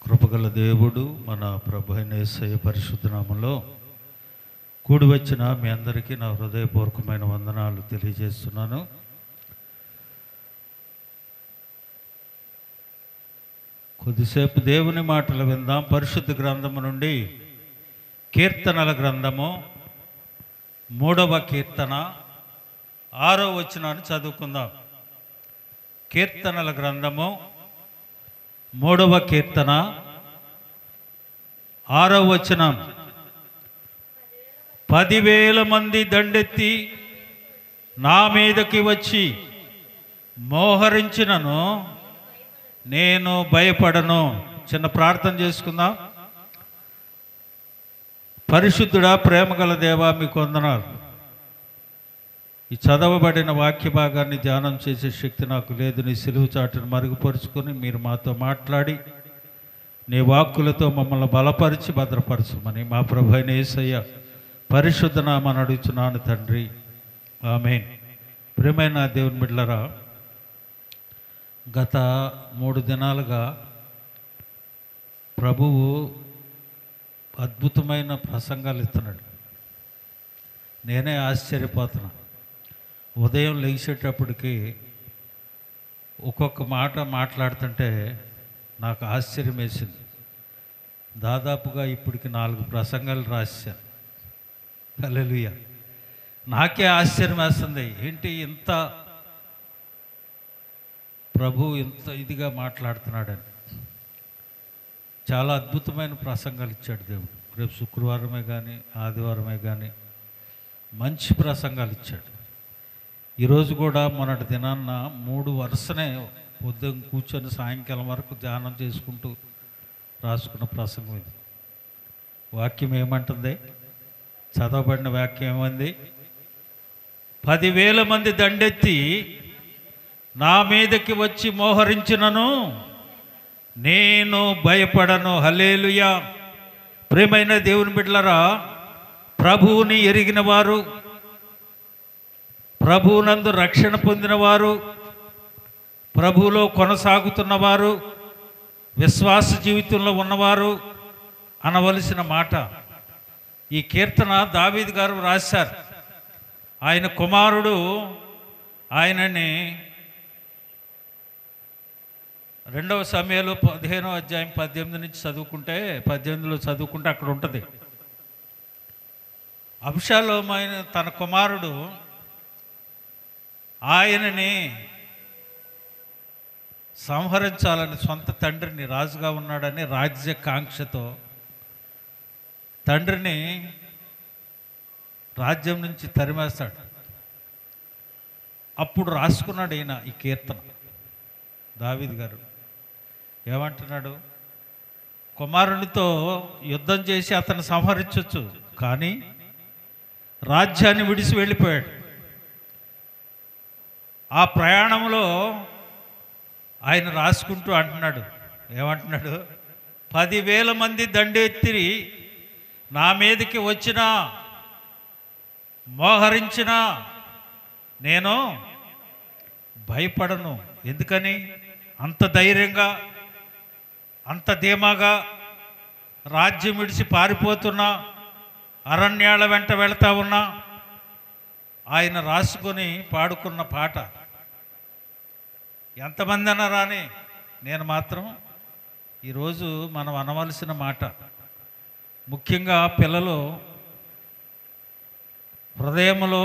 కృపగల దేవుడు మన ప్రభు అయిన యేసయ్య పరిశుద్ధ నామములో కూడి వచ్చిన మీ అందరికీ నా హృదయపూర్వకమైన వందనాలు తెలియజేస్తున్నాను. కొద్దిసేపు దేవుని మాటలు విందాం. పరిశుద్ధ గ్రంథము నుండి కీర్తనల గ్రంథము 3వ కీర్తన 6వ వచనాన్ని చదువుకుందాం. కీర్తనల గ్రంథము 3వ కీర్తన 6వ వచనం. 10,000 మంది దండెత్తి నా మీదకి వచ్చి మోహరించినను నేను భయపడను. చిన్న ప్రార్థన చేసుకుందాం. పరిశుద్ధుడా, ప్రేమగల దేవా, మీకు వందనాలు. ఈ చదవబడిన వాక్య భాగాన్ని ధ్యానం చేసే శక్తి నాకు లేదు. నీ సిలువు చాటును మరుగుపరుచుకొని మీరు మాతో మాట్లాడి నీ వాక్కులతో మమ్మల్ని బలపరిచి భద్రపరచమని మా ప్రభు అయిన యేసయ్య పరిశుద్ధ నామమున అడుగుచున్నాను తండ్రి, ఆమేన్. ప్రియమైన దేవుని బిడ్డలారా, గత 3 దినాలుగా ప్రభువు అద్భుతమైన ప్రసంగాలు ఇస్తున్నాడు. నేనే ఆశ్చర్యపోతున్నా. ఉదయం లేచేటప్పటికి ఒక్కొక్క మాట మాట్లాడుతుంటే నాకు ఆశ్చర్యం వేసింది. దాదాపుగా ఇప్పటికి 4 ప్రసంగాలు రాశాను. హల్లెలూయా. నాకే ఆశ్చర్యం వేస్తుంది. ఏంటి ఇంత ప్రభు ఇంత ఇదిగా మాట్లాడుతున్నాడని. చాలా అద్భుతమైన ప్రసంగాలు ఇచ్చాడు దేవుడు. రేపు శుక్రవారమే కానీ ఆదివారమే కానీ మంచి ప్రసంగాలు ఇచ్చాడు. ఈరోజు కూడా మొన్నటి దినాన్న 3 వరుసనే పొద్దున్న కూర్చొని సాయంకాలం వరకు ధ్యానం చేసుకుంటూ రాసుకున్న ప్రసంగం ఇది. వాక్యం ఏమంటుంది? చదవబడిన వాక్యం ఏమంది? 10,000 మంది దండెత్తి నా మీదకి వచ్చి మోహరించినను నేను భయపడను. హల్లెలూయా. ప్రియమైన దేవుని బిడ్డలారా, ప్రభువుని ఎరిగిన వారు, ప్రభువునందు రక్షణ పొందినవారు, ప్రభువులో కొనసాగుతున్నవారు, విశ్వాస జీవితంలో ఉన్నవారు అనవలసిన మాట. ఈ కీర్తన దావీదు గారు రాశారు. ఆయన కుమారుడు ఆయనని 2వ సమూయేలు 15వ అధ్యాయం 18 నుంచి చదువుకుంటే 18లో చదువుకుంటే అక్కడ ఉంటుంది. అబ్షాలోము అయిన తన కుమారుడు ఆయనని సంహరించాలని సొంత తండ్రిని, రాజుగా ఉన్నాడని రాజ్యకాంక్షతో తండ్రిని రాజ్యం నుంచి తరిమేస్తాడు. అప్పుడు రాసుకున్నాడు ఈయన ఈ కీర్తన. దావీదు గారు ఏమంటున్నాడు? కుమారునితో యుద్ధం చేసి అతను సంహరించవచ్చు, కానీ రాజ్యాన్ని విడిచి వెళ్ళిపోయాడు. ఆ ప్రయాణంలో ఆయన రాసుకుంటూ అంటున్నాడు, ఏమంటున్నాడు? 10,000 మంది దండెత్తి నా మీదకి వచ్చినా మోహరించినా నేను భయపడను. ఎందుకని? అంత ధైర్యంగా, అంత ధీమాగా రాజ్యం విడిచి పారిపోతున్నా, అరణ్యాల వెంట వెళతా ఉన్నా ఆయన రాసుకొని పాడుకున్న పాట. ఎంతమంది అన్నా రాని, నేను మాత్రం ఈరోజు మనం అనవలసిన మాట, ముఖ్యంగా పిల్లలు హృదయంలో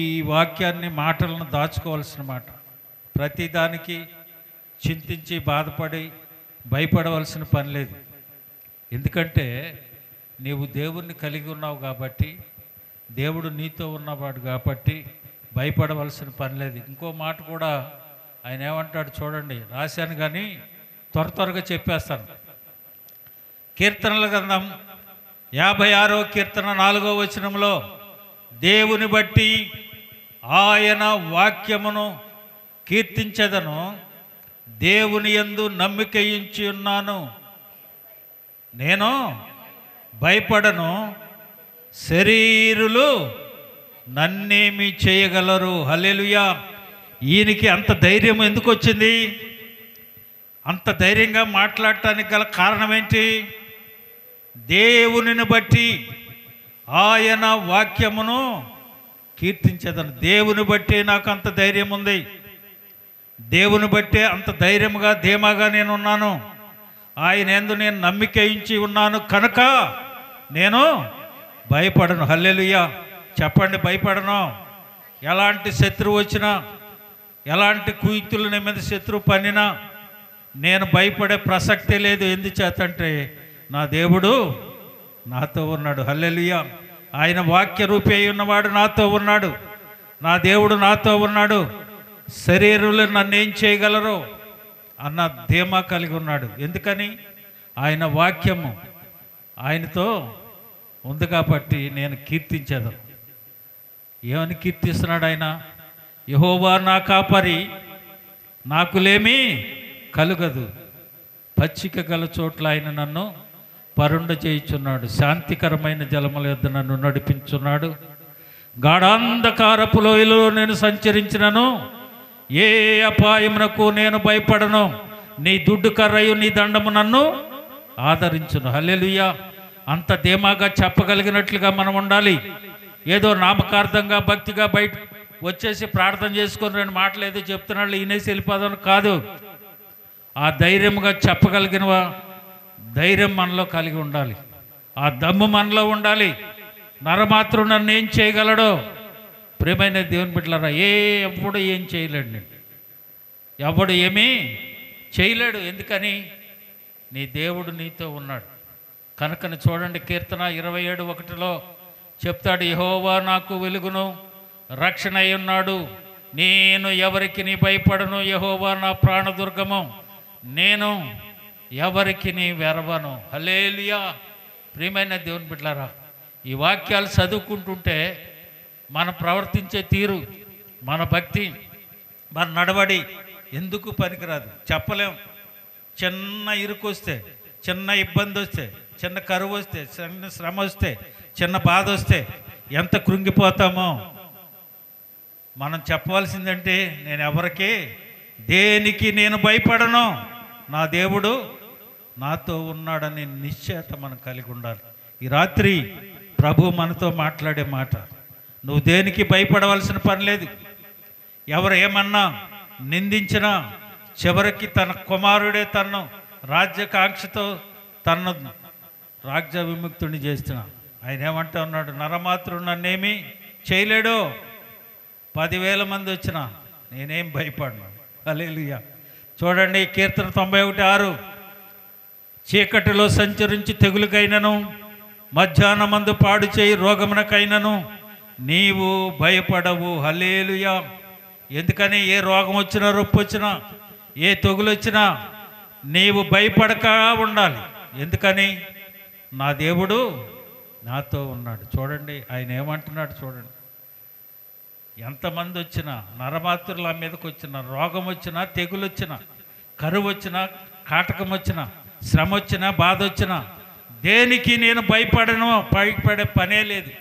ఈ వాక్యాన్ని, మాటలను దాచుకోవాల్సిన మాట. ప్రతిదానికి చింతించి బాధపడి భయపడవలసిన పని లేదు. ఎందుకంటే నీవు దేవుణ్ణి కలిగి ఉన్నావు కాబట్టి, దేవుడు నీతో ఉన్నవాడు కాబట్టి భయపడవలసిన పని లేదు. ఇంకో మాట కూడా ఆయన ఏమంటాడు చూడండి, రాశాను కానీ త్వరగా చెప్పేస్తాను. కీర్తనల గ్రంథం 56వ కీర్తన 4వ వచనంలో, దేవుని బట్టి ఆయన వాక్యమును కీర్తించెదను, దేవుని యందు నమ్మిక ఉంచి ఉన్నాను, నేను భయపడను, శరీరులు నన్నేమి చేయగలరు. హల్లెలూయా. ఈయనకి అంత ధైర్యం ఎందుకు వచ్చింది? అంత ధైర్యంగా మాట్లాడటానికి గల కారణం ఏంటి? దేవునిని బట్టి ఆయన వాక్యమును కీర్తించేదను. దేవుని బట్టి నాకు అంత ధైర్యం ఉంది. దేవుని బట్టే అంత ధైర్యముగా ధీమాగా నేను ఉన్నాను. ఆయన యందు నేను నమ్మిక ఉంచి ఉన్నాను కనుక నేను భయపడను. హల్లెలూయా చెప్పండి. భయపడను. ఎలాంటి శత్రువు వచ్చినా, ఎలాంటి కుయుక్తులు నీ మీద శత్రువు పన్నినా నేను భయపడే ప్రసక్తే లేదు. ఎందుచేతంటే నా దేవుడు నాతో ఉన్నాడు. హల్లెలూయా. ఆయన వాక్య రూపే ఉన్నవాడు నాతో ఉన్నాడు. నా దేవుడు నాతో ఉన్నాడు. శరీరంలో నన్ను ఏం చేయగలరు అన్న ధీమా కలిగి ఉన్నాడు. ఎందుకని? ఆయన వాక్యము ఆయనతో ఉంది కాబట్టి నేను కీర్తించేదను. ఏమని కీర్తిస్తున్నాడు ఆయన? యెహోవా నా కాపరి, నాకులేమీ కలుగదు. పచ్చిక గల చోట్ల ఆయన నన్ను పరుండ చేయుచున్నాడు. శాంతికరమైన జలముల యొద్ద నన్ను నడిపించున్నాడు. గాఢాంధకారపు లోయలో నేను సంచరించినను ఏ అపాయమునకు నేను భయపడను. నీ దుడ్డు కర్రయు నీ దండము నన్ను ఆదరించును. హల్లెలూయా. అంత ధీమాగా చెప్పగలిగినట్లుగా మనం ఉండాలి. ఏదో నామకార్థంగా భక్తిగా బయట వచ్చేసి ప్రార్థన చేసుకొని రెండు మాటలు ఏదో చెప్తున్నాడు ఈనేసి వెళ్ళిపోదాను కాదు. ఆ ధైర్యముగా చెప్పగలిగిన ధైర్యం మనలో కలిగి ఉండాలి. ఆ దమ్ము మనలో ఉండాలి. నరమాత్రం నన్ను ఏం చేయగలడో? ప్రియమైన దేవుని బిడ్డలారా, ఎవ్వడు ఏం చేయలేడు. నేను ఎవడు ఏమీ చేయలేడు. ఎందుకని? నీ దేవుడు నీతో ఉన్నాడు కనుకని. చూడండి, కీర్తన 27:1 చెప్తాడు, యెహోవా నాకు వెలుగును రక్షణ అయి ఉన్నాడు, నేను ఎవరికి నీ భయపడను. యెహోవా నా ప్రాణదుర్గము, నేను ఎవరికి నీ వెరవను. హల్లెలూయా. ప్రియమైన దేవుని బిడ్డలారా, ఈ వాక్యాలు చదువుకుంటుంటే మనం ప్రవర్తించే తీరు, మన భక్తి, మన నడవడి ఎందుకు పనికిరాదు చెప్పలేం. చిన్న ఇరుకు వస్తే, చిన్న ఇబ్బంది వస్తే, చిన్న కరువు వస్తే, చిన్న శ్రమ వస్తే, చిన్న బాధ వస్తే ఎంత కృంగిపోతామో. మనం చెప్పవలసిందంటే నేను ఎవరికి దేనికి నేను భయపడను, నా దేవుడు నాతో ఉన్నాడని నిశ్చయత మనం కలిగి ఉండాలి. ఈ రాత్రి ప్రభు మనతో మాట్లాడే మాట, నువ్వు దేనికి భయపడవలసిన పని లేదు. ఎవరు ఏమన్నా నిందించినా చివరికి తన కుమారుడే తన్ను రాజ్యకాంక్షతో తన్ను రాజ్య విముక్తుని చేస్తున్నా. ఆయన ఏమంటా ఉన్నాడు? నరమాత్రుడు నన్నేమీ చేయలేడు. 10,000 మంది వచ్చినా నేనేం భయపడను. హల్లెలూయా. చూడండి, కీర్తన 91:6 చీకటిలో సంచరించి తెగులుకైనను మధ్యాహ్నమందు పాడు చేయి రోగమునకైనను నీవు భయపడవు. హల్లెలూయా. ఎందుకని? ఏ రోగం వచ్చినా, రొప్పు వచ్చినా, ఏ తెగులు వచ్చినా నీవు భయపడక ఉండాలి. ఎందుకని? నా దేవుడు నాతో ఉన్నాడు. చూడండి ఆయన ఏమంటున్నాడు. చూడండి, ఎంతమంది వచ్చినా, నరమాతుల మీదకి వచ్చినా, రోగం వచ్చినా, తెగులు వచ్చినా, కరువు వచ్చినా, కాటకం వచ్చినా, శ్రమ వచ్చినా, బాధ వచ్చినా దేనికి నేను భయపడను. భయపడే పనే లేదు.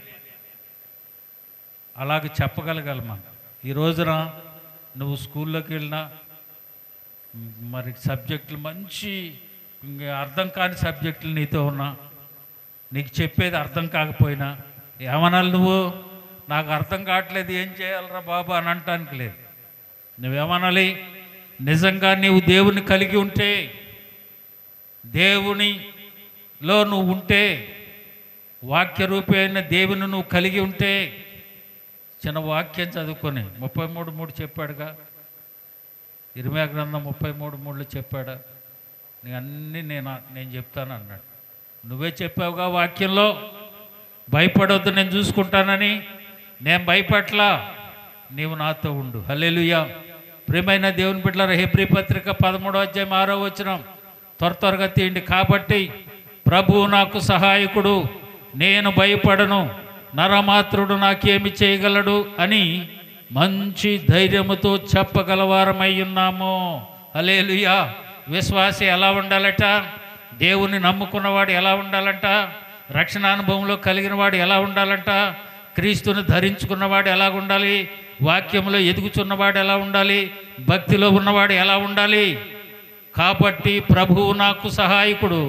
అలాగే చెప్పగలగలమా? ఈ రోజున నువ్వు స్కూల్లోకి వెళ్ళినా, మరి సబ్జెక్టులు మంచి అర్థం కాని సబ్జెక్టులు నీతో ఉన్నా, నీకు చెప్పేది అర్థం కాకపోయినా ఏమనాలి? నువ్వు నాకు అర్థం కావట్లేదు, ఏం చేయాలరా బాబా అని అంటానికి లేదు. నువ్వేమనాలి? నిజంగా నీవు దేవుని కలిగి ఉంటే, దేవునిలో నువ్వు ఉంటే, వాక్య రూపి అయిన దేవుని నువ్వు కలిగి ఉంటే, చిన్న వాక్యం చదువుకొని 33:3 చెప్పాడుగా. ఇర్మీయా గ్రంథం 33:3 చెప్పాడా? నీ అన్నీ నేను చెప్తాను అన్నాడు. నువ్వే చెప్పావుగా వాక్యంలో, భయపడొద్దు నేను చూసుకుంటానని. నేను భయపట్లా, నీవు నాతో ఉండు. హల్లెలూయా. ప్రియమైన దేవుని బిడ్డలారా, హెబ్రీ పత్రిక 13:6 త్వరగా తీయండి. కాబట్టి ప్రభువు నాకు సహాయకుడు, నేను భయపడను, నరమాత్రుడు నాకేమి చేయగలడు అని మంచి ధైర్యముతో చెప్పగలవారమై ఉన్నాము. హల్లెలూయా. విశ్వాసి ఎలా ఉండాలట? దేవుని నమ్ముకున్నవాడు ఎలా ఉండాలంట? రక్షణ అనుభవంలో కలిగిన వాడు ఎలా ఉండాలంట? క్రీస్తుని ధరించుకున్నవాడు ఎలా ఉండాలి? వాక్యంలో ఎదుగుచున్నవాడు ఎలా ఉండాలి? భక్తిలో ఉన్నవాడు ఎలా ఉండాలి? కాబట్టి ప్రభువు నాకు సహాయకుడు,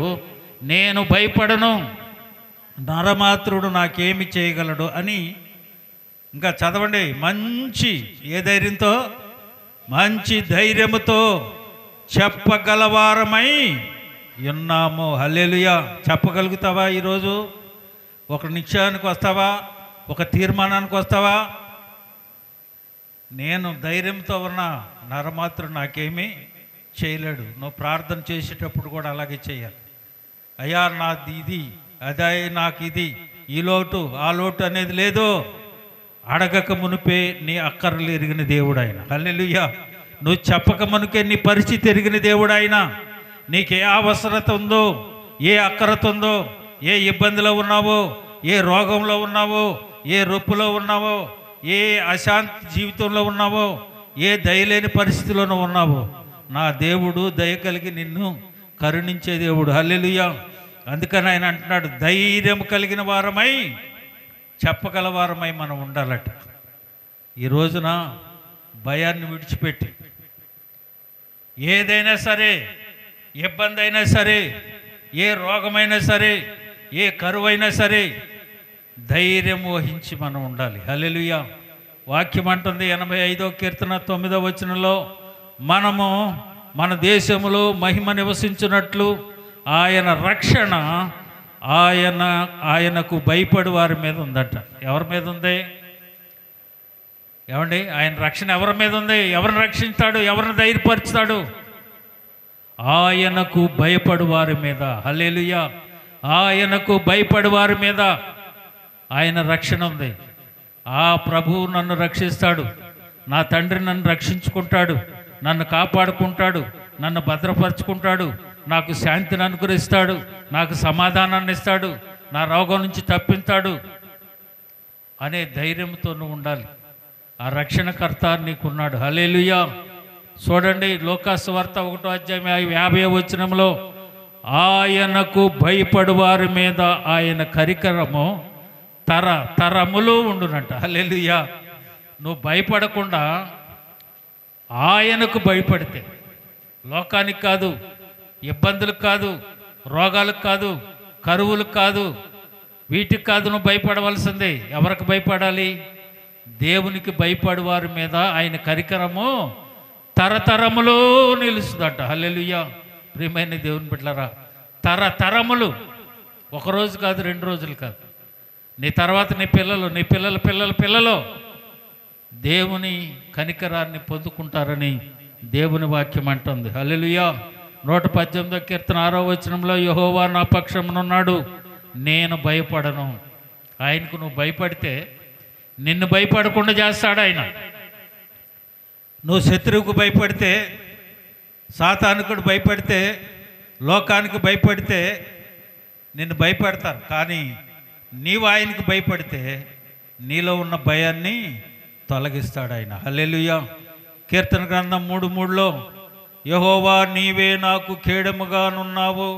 నేను భయపడను, నరమాత్రుడు నాకేమి చేయగలడు అని. ఇంకా చదవండి. మంచి ఏ ధైర్యంతో, మంచి ధైర్యముతో చెప్పగలవారమై ఉన్నాము. హల్లెలూయా. చెప్పగలుగుతావా? ఈరోజు ఒక నిశ్చయానికి వస్తావా? ఒక తీర్మానానికి వస్తావా? నేను ధైర్యంతో ఉన్నా, నరమాత్రుడు నాకేమీ చేయలేడు. నువ్వు ప్రార్థన చేసేటప్పుడు కూడా అలాగే చేయాలి. అయ్యా నాది ఇది, అదే నాకు ఇది, ఈ లోటు ఆ లోటు అనేది లేదు. అడగక మునిపే నీ అక్కర్లు ఎరిగిన దేవుడు ఆయన. హల్లెలూయా. నువ్వు చెప్పక మునికే నీ పరిస్థితి ఎరిగిన దేవుడు ఆయన. నీకు ఏ అవసరత ఉందో, ఏ అక్కరత ఉందో, ఏ ఇబ్బందిలో ఉన్నావో, ఏ రోగంలో ఉన్నావో, ఏ రొప్పులో ఉన్నావో, ఏ అశాంతి జీవితంలో ఉన్నావో, ఏ దయలేని పరిస్థితిలోనూ ఉన్నావో, నా దేవుడు దయ కలిగి నిన్ను కరుణించే దేవుడు. హల్లెలూయా. అందుకని ఆయన అంటున్నాడు, ధైర్యం కలిగిన వారమై, చెప్పగల వారమై మనం ఉండాలట. ఈ రోజున భయాన్ని విడిచిపెట్టి ఏదైనా సరే, ఇబ్బంది అయినా సరే, ఏ రోగమైనా సరే, ఏ కరువైనా సరే ధైర్యం వహించి మనం ఉండాలి. హల్లెలూయా. వాక్యం అంటుంది 85వ కీర్తన 9వ వచనంలో, మనము మన దేశంలో మహిమ నివసించున్నట్లు ఆయన రక్షణ ఆయనకు భయపడి వారి మీద ఉందట. ఎవరి మీద ఉంది? ఏమండి? ఆయన రక్షణ ఎవరి మీద ఉంది? ఎవరిని రక్షిస్తాడు? ఎవరిని ధైర్యపరుస్తాడు? ఆయనకు భయపడి వారి మీద. హల్లెలూయా. ఆయనకు భయపడి వారి మీద ఆయన రక్షణ ఉంది. ఆ ప్రభువు నన్ను రక్షిస్తాడు, నా తండ్రి నన్ను రక్షించుకుంటాడు, నన్ను కాపాడుకుంటాడు, నన్ను భద్రపరుచుకుంటాడు, నాకు శాంతిని అనుగ్రహిస్తాడు, నాకు సమాధానాన్ని ఇస్తాడు, నా రోగం నుంచి తప్పిస్తాడు అనే ధైర్యంతో నువ్వు ఉండాలి. ఆ రక్షణకర్త నీకున్నాడు. హల్లెలూయా. చూడండి, లోకాసు వార్త 1వ అధ్యాయం 50వ వచనంలో, ఆయనకు భయపడు వారి మీద ఆయన కరికరము తరములు ఉండునంట. హల్లెలూయా. నువ్వు భయపడకుండా ఆయనకు భయపడితే, లోకానికి కాదు, ఇబ్బందులకు కాదు, రోగాలకు కాదు, కరువులకు కాదు, వీటికి కాదు నువ్వు భయపడవలసిందే. ఎవరికి భయపడాలి? దేవునికి భయపడి వారి మీద ఆయన కరికరము తరతరములు నిలుస్తుందట. హల్లెలూయా. ప్రియమైన దేవుని బిడ్డలారా, తరతరములు, ఒకరోజు కాదు, 2 రోజులు కాదు, నీ తర్వాత నీ పిల్లలు, నీ పిల్లల పిల్లల పిల్లలు దేవుని కనికరాన్ని పొందుకుంటారని దేవుని వాక్యం అంటుంది. హల్లెలూయా. 118వ కీర్తన 6వ వచనంలో, యెహోవా నా పక్షమునున్నాడు, నేను భయపడను. ఆయనకు నువ్వు భయపడితే నిన్ను భయపడకుండా చేస్తాడు ఆయన. నువ్వు శత్రువుకు భయపడితే, సాతానుకుడు భయపడితే, లోకానికి భయపడితే నిన్ను భయపడతారు. కానీ నీవు ఆయనకు భయపడితే నీలో ఉన్న భయాన్ని తొలగిస్తాడు ఆయన. హల్లెలూయా. కీర్తన గ్రంథం 3:3లో, యెహోవా నీవే నాకు కేడముగానున్నావు,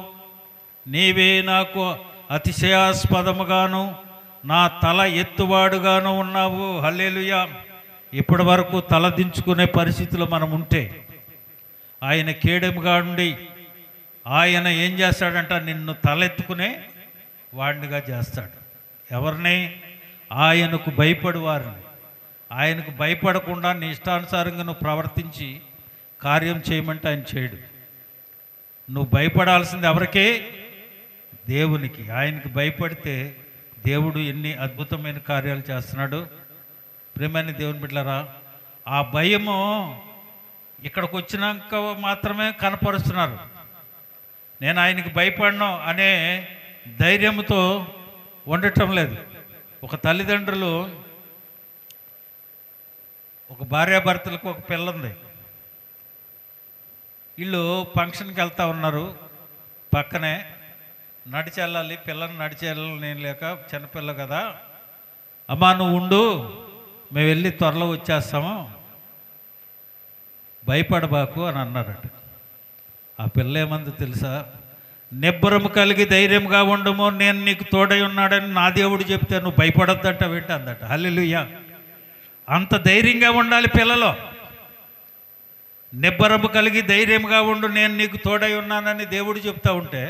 నీవే నాకు అతిశయాస్పదముగాను, నా తల ఎత్తువాడుగాను ఉన్నావు. హల్లెలూయా. ఇప్పటి వరకు తలదించుకునే పరిస్థితిలో మనం ఉంటే ఆయన కేడముగా ఉండి ఆయన ఏం చేస్తాడంట? నిన్ను తలెత్తుకునే వాడినిగా చేస్తాడు. ఎవరిని? ఆయనకు భయపడి వారిని. ఆయనకు భయపడకుండా నీ ఇష్టానుసారంగా నువ్వు ప్రవర్తించి కార్యం చేయమంటే ఆయన చేయడు. నువ్వు భయపడాల్సింది ఎవరికే? దేవునికి. ఆయనకు భయపడితే దేవుడు ఎన్ని అద్భుతమైన కార్యాలు చేస్తున్నాడు. ప్రియమైన దేవుని బిడ్డలారా, ఆ భయము ఇక్కడికి వచ్చినాక మాత్రమే కనపరుస్తున్నారు. నేను ఆయనకి భయపడను అనే ధైర్యంతో ఉండటం లేదు. ఒక తల్లిదండ్రులు, ఒక భార్యాభర్తలకు ఒక పిల్ల ఉంది. వీళ్ళు ఫంక్షన్కి వెళ్తూ ఉన్నారు. పక్కనే నడిచి వెళ్ళాలి, పిల్లని నడిచి వెళ్ళాలి. నేను లేక చిన్నపిల్ల కదా, అమ్మా నువ్వు ఉండు, మేము వెళ్ళి త్వరలో వచ్చేస్తాము, భయపడబాకు అని అన్నారట. ఆ పిల్ల ఏమంది తెలుసా? నిబ్బరము కలిగి ధైర్యంగా ఉండము, నేను నీకు తోడై ఉన్నాడని నా దేవుడు చెప్తే నువ్వు భయపడొద్దంట వెంట అందట. హల్లెలూయా. అంత ధైర్యంగా ఉండాలి పిల్లలు. నిబ్బరము కలిగి ధైర్యంగా ఉండు, నేను నీకు తోడై ఉన్నానని దేవుడు చెప్తా ఉంటే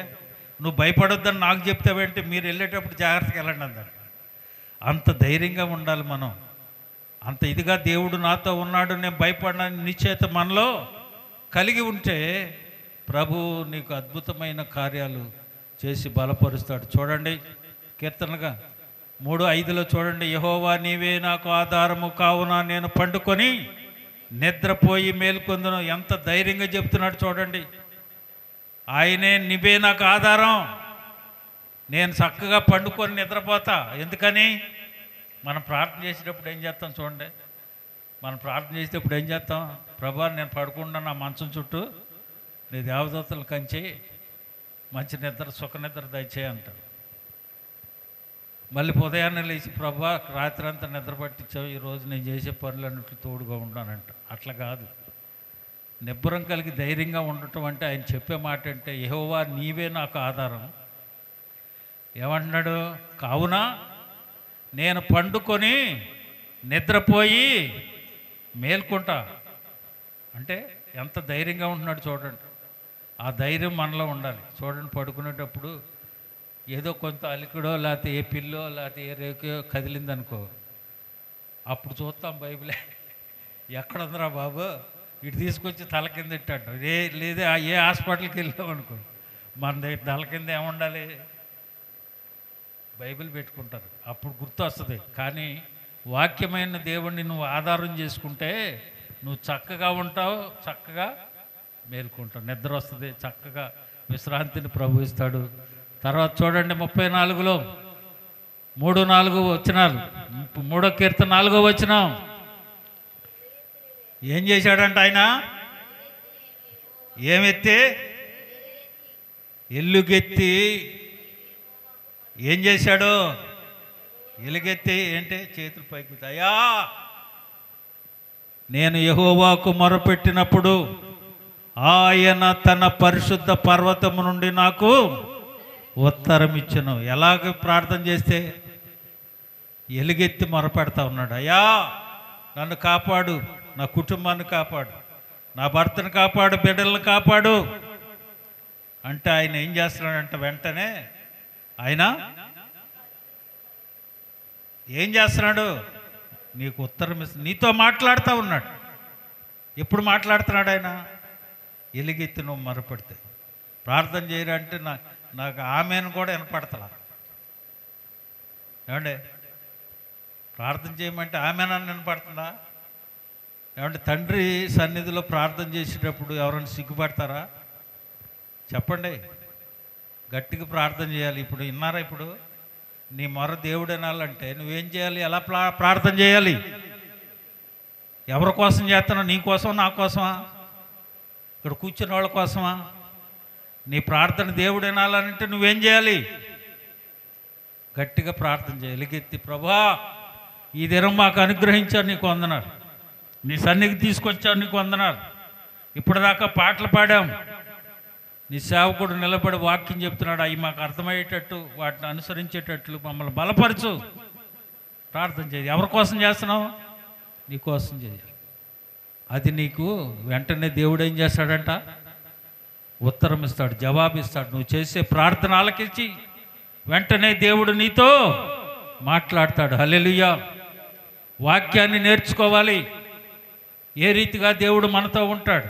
నువ్వు భయపడొద్దని నాకు చెప్తావేంటి? మీరు వెళ్ళేటప్పుడు జాగ్రత్తగా వెళ్ళండి అన్నాడు. అంత ధైర్యంగా ఉండాలి మనం. అంత ఇదిగా దేవుడు నాతో ఉన్నాడు, నేను భయపడనని నిశ్చయిత మనలో కలిగి ఉంటే ప్రభు నీకు అద్భుతమైన కార్యాలు చేసి బలపరుస్తాడు. చూడండి కీర్తనగా 3:5 చూడండి, యెహోవా నీవే నాకు ఆధారము కావున నేను పండుకొని నిద్రపోయి మేల్కొందును. ఎంత ధైర్యంగా చెప్తున్నాడు చూడండి. ఆయనే నీవే నాకు ఆధారం, నేను చక్కగా పండుకొని నిద్రపోతా. ఎందుకని? మనం ప్రార్థన చేసేటప్పుడు ఏం చేస్తాం చూడండి. మనం ప్రార్థన చేసేటప్పుడు ఏం చేస్తాం? ప్రభా నేను పడుకుండా నా మంచం చుట్టూ నీ దేవదూతలు కంచి మంచి నిద్ర సుఖ నిద్ర దయచేయి అంటాడు. మళ్ళీ ఉదయాన్నే లేచి ప్రభా రాత్రి అంతా నిద్ర పట్టించావు, ఈరోజు నేను చేసే పనులన్నింటికి తోడుగా ఉన్నానంట. అట్లా కాదు. నిబ్బరం కలిగి ధైర్యంగా ఉండటం అంటే ఆయన చెప్పే మాట అంటే, యెహోవా నీవే నాకు ఆధారం. ఏమంటున్నాడు? కావున నేను పండుకొని నిద్రపోయి మేల్కొంటా అంటే ఎంత ధైర్యంగా ఉంటున్నాడు చూడండి. ఆ ధైర్యం మనలో ఉండాలి. చూడండి, పడుకునేటప్పుడు ఏదో కొంత అలికిడో లేకపోతే ఏ పిల్లో లేకపోతే ఏ రేకో కదిలిందనుకో, అప్పుడు చూస్తాం బైబిలే, ఎక్కడుందిరా బాబు, ఇటు తీసుకొచ్చి తల కింద ఇట్టాడు. లేదా ఏ హాస్పిటల్కి వెళ్ళాం అనుకో, మన దగ్గర తల కింద ఏముండాలి? బైబిల్ పెట్టుకుంటారు, అప్పుడు గుర్తు వస్తుంది. కానీ వాక్యమైన దేవుణ్ణి నువ్వు ఆధారం చేసుకుంటే నువ్వు చక్కగా ఉంటావు, చక్కగా మేల్కొంటావు, నిద్ర వస్తుంది, చక్కగా విశ్రాంతిని ప్రభు ఇస్తాడు. తర్వాత చూడండి 34లో 3-4 వచనాలు, 3వ కీర్తన 4వ వచనం. ఏం చేశాడంట ఆయన? ఏమెత్తి ఎల్లుగెత్తి ఏం చేశాడు? ఎలుగెత్తి ఏంటి? చేతులు పైకి, అయ్యా నేను యెహోవాకు మొరపెట్టినప్పుడు ఆయన తన పరిశుద్ధ పర్వతము నుండి నాకు ఉత్తరం ఇచ్చెను. ఎలాగ ప్రార్థన చేస్తే? ఎలుగెత్తి మొరపెడతా ఉన్నాడు. అయ్యా నన్ను కాపాడు, నా కుటుంబాన్ని కాపాడు, నా భర్తను కాపాడు, బిడ్డలను కాపాడు అంటే ఆయన ఏం చేస్తున్నాడంటే వెంటనే ఆయన ఏం చేస్తున్నాడు? నీకు ఉత్తరం ఇస్తున్నాడు, నీతో మాట్లాడుతూ ఉన్నాడు. ఎప్పుడు మాట్లాడుతున్నాడు ఆయన? ఎలుగెత్తి నువ్వు మొరపెడితే. ప్రార్థన చేయరంటే నాకు ఆమెను కూడా వినపడతలా. ఏమండి, ప్రార్థన చేయమంటే ఆమెనని వినపడుతుందా? ఏమంటే తండ్రి సన్నిధిలో ప్రార్థన చేసేటప్పుడు ఎవరైనా సిగ్గుపడతారా? చెప్పండి. గట్టిగా ప్రార్థన చేయాలి. ఇప్పుడు విన్నారా? ఇప్పుడు నీ మొర దేవుడు వినాలంటే నువ్వేం చేయాలి? ఎలా ప్రార్థన చేయాలి? ఎవరి కోసం చేస్తున్నావు? నీ కోసం, నా కోసమా? ఇక్కడ కూర్చున్న వాళ్ళ కోసమా? నీ ప్రార్థన దేవుడు వినాలంటే నువ్వేం చేయాలి? గట్టిగా ప్రార్థన చేయాలి. ఎలుగెత్తి, ప్రభా ఈ దినం మాకు అనుగ్రహించారు, నీకు వందనాలు. నీ సన్నిధికి తీసుకొచ్చావు, నీకు వందనాలు. ఇప్పటిదాకా పాటలు పాడాం, నీ సేవకుడు నిలబడి వాక్యం చెప్తున్నాడు. అవి మాకు అర్థమయ్యేటట్టు, వాటిని అనుసరించేటట్లు మమ్మల్ని బలపరచు. ప్రార్థన చేయాలి. ఎవరి కోసం చేస్తున్నావు? నీ కోసం చేయాలి. అది నీకు వెంటనే దేవుడు ఏం చేస్తాడంట? ఉత్తరం ఇస్తాడు, జవాబు ఇస్తాడు. నువ్వు చేసే ప్రార్థన ఆలకించి వెంటనే దేవుడు నీతో మాట్లాడతాడు. హల్లెలూయా. వాక్యాన్ని నేర్చుకోవాలి. ఏ రీతిగా దేవుడు మనతో ఉంటాడు,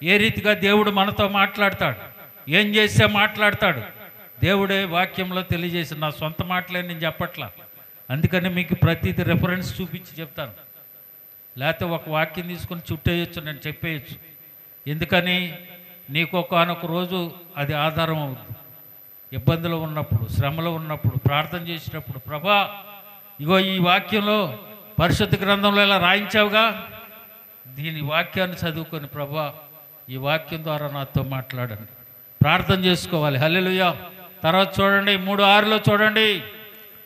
ఏ రీతిగా దేవుడు మనతో మాట్లాడతాడు, ఏం చేస్తే మాట్లాడతాడు, దేవుడే వాక్యంలో తెలియజేసి, నా సొంత మాటలే నేను చెప్పట్లా. అందుకని మీకు ప్రతిదీ రెఫరెన్స్ చూపించి చెప్తాను. లేకపోతే ఒక వాక్యం తీసుకొని చుట్టేయచ్చు, నేను చెప్పేయచ్చు. ఎందుకని? నీకు ఒకనొక రోజు అది ఆధారం అవుతుంది. ఇబ్బందులు ఉన్నప్పుడు, శ్రమలో ఉన్నప్పుడు, ప్రార్థన చేసేటప్పుడు, ప్రభా ఇగో ఈ వాక్యంలో పరిశుద్ధ గ్రంథంలో ఇలా రాయించావుగా, దీని వాక్యాన్ని చదువుకొని ప్రభా ఈ వాక్యం ద్వారా నాతో మాట్లాడండి. ప్రార్థన చేసుకోవాలి. హల్లెలూయా. తర్వాత చూడండి 3:6లో చూడండి,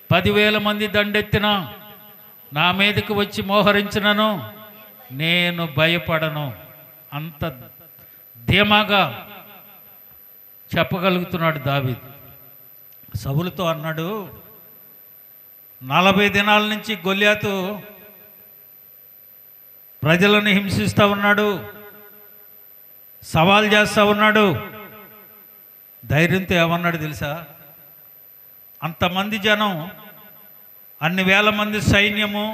10,000 మంది దండెత్తిన నా మీదకి వచ్చి మోహరించినను నేను భయపడను. అంత ధీమాగా చెప్పగలుగుతున్నాడు దావీదు. సౌలుతో అన్నాడు, 40 దినాల నుంచి గొల్యాతు ప్రజలను హింసిస్తూ ఉన్నాడు, సవాల్ చేస్తూ ఉన్నాడు. ధైర్యంతో ఏమన్నాడు తెలుసా? అంతమంది జనం, అన్ని వేల మంది సైన్యము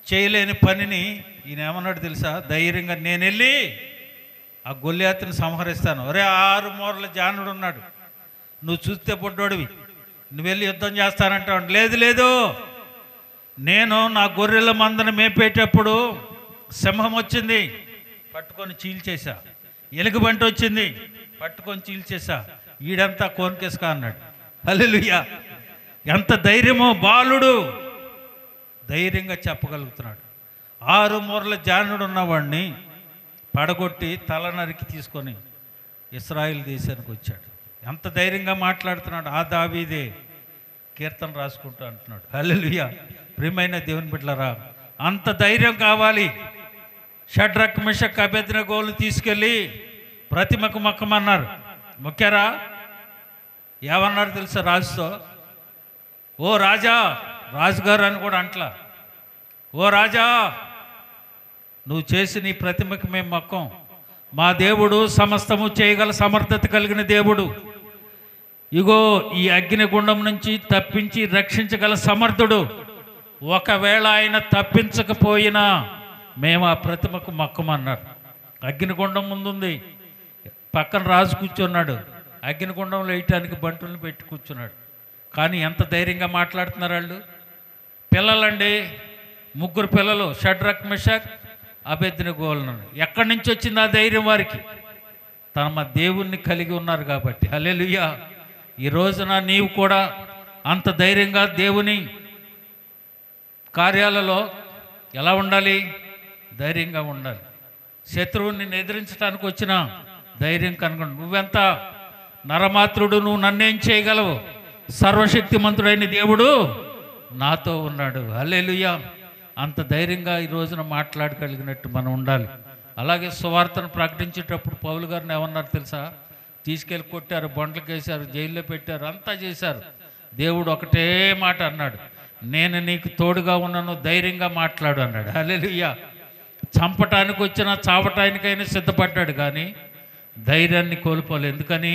చేయలేని పనిని ఈయన ఏమన్నాడు తెలుసా? ధైర్యంగా నేను వెళ్ళి ఆ గొల్లియాతుని సంహరిస్తాను. ఒరే 6 మూరల జానుడు ఉన్నాడు, నువ్వు చూస్తే బొడ్డోడివి, నువ్వు వెళ్ళి యుద్ధం చేస్తానంటావు. లేదు లేదు, నేను నా గొర్రెల మందను మేపేటప్పుడు సింహం వచ్చింది, పట్టుకొని చీల్చేసా. ఎలుగుబంటి వచ్చింది, పట్టుకొని చీల్చేసా. ఈడంతా కోన్కేసుకా అన్నాడు. హల్లెలూయా! ఎంత ధైర్యమో! బాలుడు ధైర్యంగా చెప్పగలుగుతున్నాడు. 6 మూరల జానుడు ఉన్నవాడిని పడగొట్టి తల నరికి తీసుకొని ఇశ్రాయేలు దేశానికి వచ్చాడు. ఎంత ధైర్యంగా మాట్లాడుతున్నాడు! ఆ దావీదే కీర్తన రాసుకుంటూ అంటున్నాడు. హల్లెలూయా! ప్రియమైన దేవుని బిడ్డలారా, అంత ధైర్యం కావాలి. షడ్రక్ మెషక్ అబేద్నెగోలు తీసుకెళ్ళి ప్రతిమకు మొక్కమన్నారు. మొక్కారా? ఏమన్నారు తెలుసా రాజుతో? ఓ రాజా, రాజుగారు అని కూడా అంటలా, ఓ రాజా, నువ్వు చేసి నీ ప్రతిమకి మేము మొక్కం. మా దేవుడు సమస్తము చేయగల సమర్థత కలిగిన దేవుడు. ఇగో ఈ అగ్నిగుండం నుంచి తప్పించి రక్షించగల సమర్థుడు. ఒకవేళ ఆయన తప్పించకపోయినా మేము ఆ ప్రతిమకు మొక్కమన్నారు. అగ్నిగుండం ముందుంది, పక్కన రాజు కూర్చున్నాడు. అగ్నిగుండంలో వేయటానికి బంటులను పెట్టి కూర్చున్నాడు. కానీ ఎంత ధైర్యంగా మాట్లాడుతున్నారు వాళ్ళు. పిల్లలండి, 3 పిల్లలు, షడ్రక్ మెషక్ అబేద్నెగోలు. ఎక్కడి నుంచి వచ్చింది ఆ ధైర్యం వారికి? తమ దేవుణ్ణి కలిగి ఉన్నారు కాబట్టి. హల్లెలూయా! ఈ రోజున నీవు కూడా అంత ధైర్యంగా దేవుని కార్యాలలో ఎలా ఉండాలి? ధైర్యంగా ఉండాలి. శత్రువుని ఎదిరించడానికి వచ్చిన ధైర్యం కనుగొండి. నువ్వెంత నరమాత్రుడు, నువ్వు నన్నేం చేయగలవు? సర్వశక్తిమంతుడైన దేవుడు నాతో ఉన్నాడు. హల్లెలూయా! అంత ధైర్యంగా ఈ రోజున మాట్లాడగలిగినట్టు మనం ఉండాలి. అలాగే సువార్తను ప్రకటించేటప్పుడు పౌలు గారిని ఏమన్నారు తెలుసా? తీసుకెళ్ళి కొట్టారు, బండ్లకు వేశారు, జైల్లో పెట్టారు, అంతా చేశారు. దేవుడు ఒకటే మాట అన్నాడు, నేను నీకు తోడుగా ఉన్నాను, ధైర్యంగా మాట్లాడు అన్నాడు. హల్లెలూయా! చంపటానికి వచ్చినా చావటానికైనా సిద్ధపడ్డాడు, కానీ ధైర్యాన్ని కోల్పోలేదు. ఎందుకని?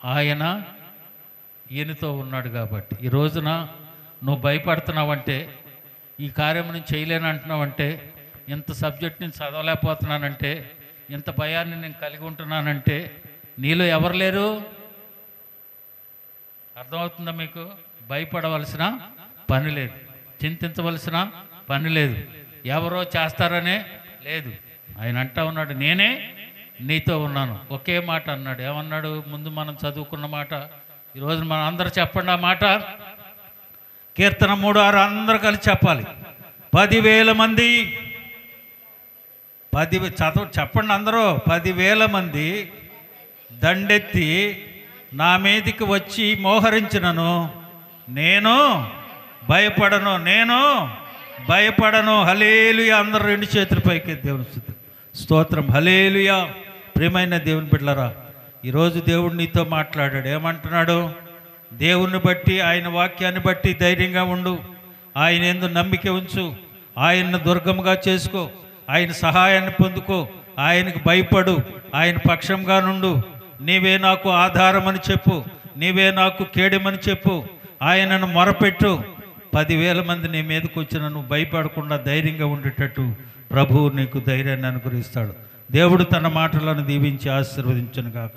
ఆయన ఈయనతో ఉన్నాడు కాబట్టి. ఈ రోజున నువ్వు భయపడుతున్నావంటే, ఈ కార్యం నేను చేయలేను అంటున్నావంటే, ఇంత సబ్జెక్ట్ నేను చదవలేకపోతున్నానంటే, ఇంత భయాన్ని నేను కలిగి ఉంటున్నానంటే, నీలో ఎవరు లేరు? అర్థమవుతుందా మీకు? భయపడవలసిన పని లేదు, చింతించవలసిన పని లేదు, ఎవరో చేస్తారనే లేదు. ఆయన అంటా ఉన్నాడు, నేనే నీతో ఉన్నాను. ఒకే మాట అన్నాడు. ఏమన్నాడు? ముందు మనం చదువుకున్న మాట. ఈరోజు మనం అందరూ చెప్పండి ఆ మాట. కీర్తన 3:6 అందరూ కలిసి చెప్పాలి. 10,000 మంది, చెప్పండి అందరూ. 10,000 మంది దండెత్తి నా మీదికి వచ్చి మోహరించినను నేను భయపడను, నేను భయపడను. హల్లెలూయా! అందరూ 2 చేతుల పైకి దేవుని స్తోత్రం. హల్లెలూయా! ప్రియమైన దేవుని బిడ్డలారా, ఈరోజు దేవుడు నీతో మాట్లాడాడు. ఏమంటున్నాడు? దేవుణ్ణి బట్టి, ఆయన వాక్యాన్ని బట్టి ధైర్యంగా ఉండు. ఆయన యందు నమ్మిక ఉంచు. ఆయన్ను దుర్గముగా చేసుకో. ఆయన సహాయాన్ని పొందుకో. ఆయనకు భయపడు. ఆయన పక్షంగా నుండు. నీవే నాకు ఆధారమని చెప్పు, నీవే నాకు కేడమని చెప్పు. ఆయనను మొరపెట్టు. 10,000 మంది నీ మీదకి వచ్చిన నువ్వు భయపడకుండా ధైర్యంగా ఉండేటట్టు ప్రభువు నీకు ధైర్యాన్ని అనుగ్రహిస్తాడు. దేవుడు తన మాటలను దీవించి ఆశీర్వదించును గాక.